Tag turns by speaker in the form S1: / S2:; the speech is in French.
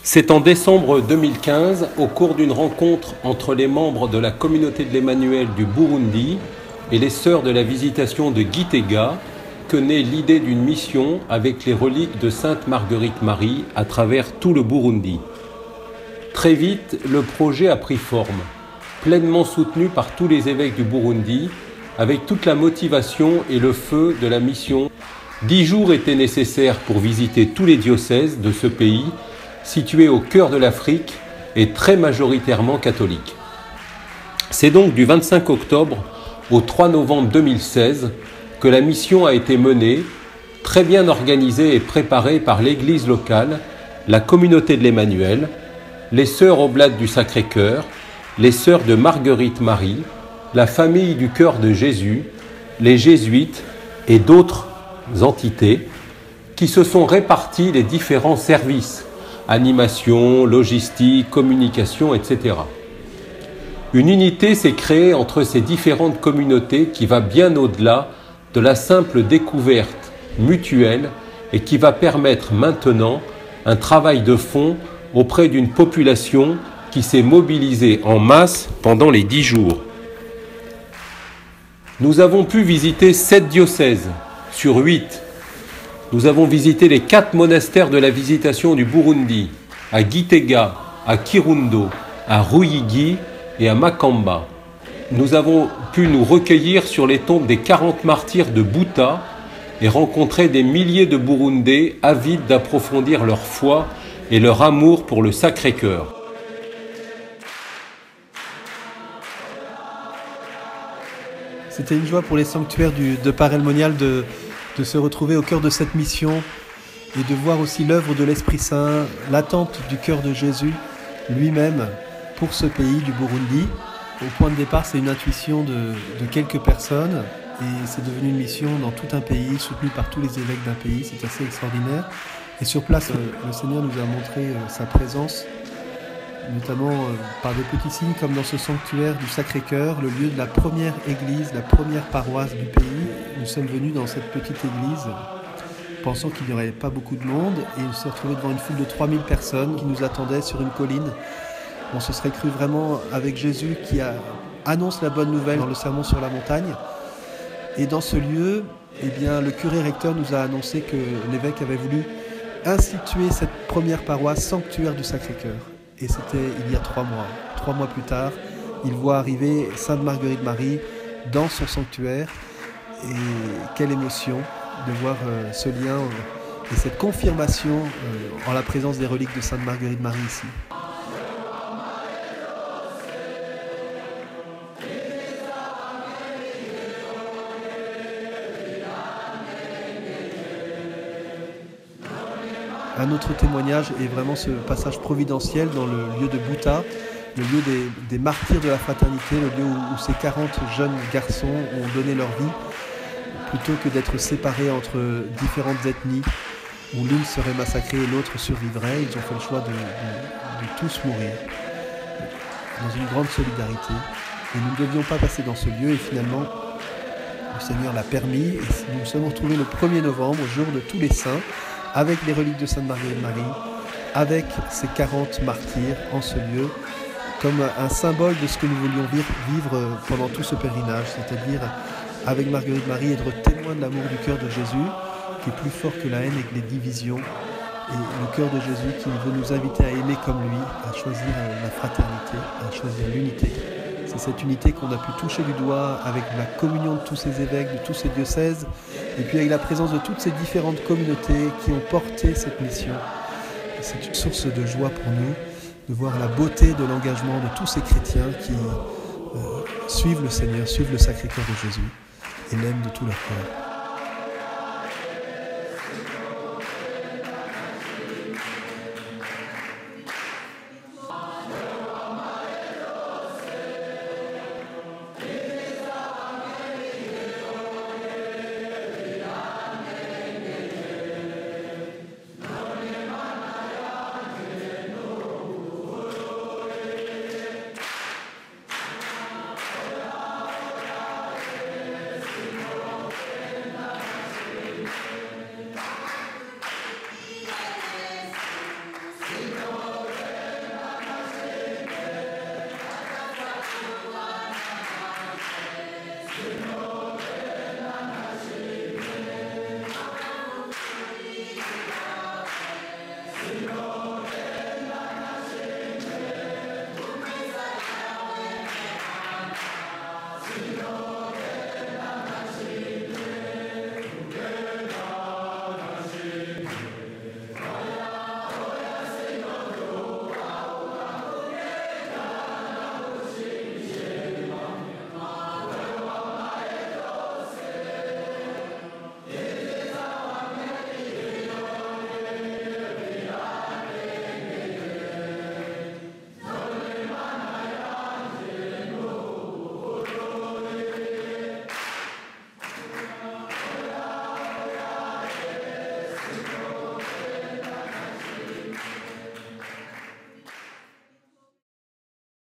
S1: C'est en décembre 2015, au cours d'une rencontre entre les membres de la communauté de l'Emmanuel du Burundi et les sœurs de la visitation de Gitega, que naît l'idée d'une mission avec les reliques de Sainte Marguerite Marie à travers tout le Burundi. Très vite, le projet a pris forme, pleinement soutenu par tous les évêques du Burundi, avec toute la motivation et le feu de la mission. 10 jours étaient nécessaires pour visiter tous les diocèses de ce pays, situé au cœur de l'Afrique et très majoritairement catholique. C'est donc du 25 octobre au 3 novembre 2016 que la mission a été menée, très bien organisée et préparée par l'Église locale, la communauté de l'Emmanuel, les sœurs Oblates du Sacré-Cœur, les sœurs de Marguerite Marie, la famille du Cœur de Jésus, les jésuites et d'autres entités qui se sont répartis les différents services, animation, logistique, communication, etc. Une unité s'est créée entre ces différentes communautés qui va bien au-delà de la simple découverte mutuelle et qui va permettre maintenant un travail de fond auprès d'une population qui s'est mobilisée en masse pendant les 10 jours. Nous avons pu visiter 7 diocèses sur 8. Nous avons visité les 4 monastères de la visitation du Burundi, à Gitega, à Kirundo, à Ruyigi et à Makamba. Nous avons pu nous recueillir sur les tombes des 40 martyrs de Bouta et rencontrer des milliers de Burundais avides d'approfondir leur foi et leur amour pour le Sacré-Cœur.
S2: C'était une joie pour les sanctuaires de Parelmonial de se retrouver au cœur de cette mission et de voir aussi l'œuvre de l'Esprit Saint, l'attente du cœur de Jésus lui-même pour ce pays du Burundi. Au point de départ, c'est une intuition de quelques personnes et c'est devenu une mission dans tout un pays, soutenue par tous les évêques d'un pays. C'est assez extraordinaire. Et sur place, le Seigneur nous a montré sa présence, notamment par des petits signes comme dans ce sanctuaire du Sacré-Cœur, le lieu de la première église, la première paroisse du pays. Nous sommes venus dans cette petite église pensant qu'il n'y aurait pas beaucoup de monde et on s'est retrouvés devant une foule de 3000 personnes qui nous attendaient sur une colline. On se serait cru vraiment avec Jésus qui annonce la bonne nouvelle dans le sermon sur la montagne. Et dans ce lieu, eh bien, le curé recteur nous a annoncé que l'évêque avait voulu instituer cette première paroisse sanctuaire du Sacré-Cœur. Et c'était il y a 3 mois. 3 mois plus tard, il voit arriver Sainte Marguerite Marie dans son sanctuaire. Et quelle émotion de voir ce lien et cette confirmation en la présence des reliques de Sainte Marguerite Marie ici. Un autre témoignage est vraiment ce passage providentiel dans le lieu de Bouta, le lieu des martyrs de la fraternité, le lieu où ces 40 jeunes garçons ont donné leur vie, plutôt que d'être séparés entre différentes ethnies, où l'une serait massacrée et l'autre survivrait. Ils ont fait le choix de tous mourir, dans une grande solidarité. Et nous ne devions pas passer dans ce lieu, et finalement, le Seigneur l'a permis. Et nous nous sommes retrouvés le 1er novembre, jour de tous les saints, avec les reliques de Sainte Marguerite Marie, avec ces 40 martyrs en ce lieu, comme un symbole de ce que nous voulions vivre pendant tout ce pèlerinage, c'est-à-dire avec Marguerite Marie, être témoin de l'amour du cœur de Jésus, qui est plus fort que la haine et que les divisions, et le cœur de Jésus qui veut nous inviter à aimer comme lui, à choisir la fraternité, à choisir l'unité. C'est cette unité qu'on a pu toucher du doigt avec la communion de tous ces évêques, de tous ces diocèses, et puis avec la présence de toutes ces différentes communautés qui ont porté cette mission. C'est une source de joie pour nous de voir la beauté de l'engagement de tous ces chrétiens qui suivent le Seigneur, suivent le Sacré-Cœur de Jésus et l'aiment de tout leur cœur.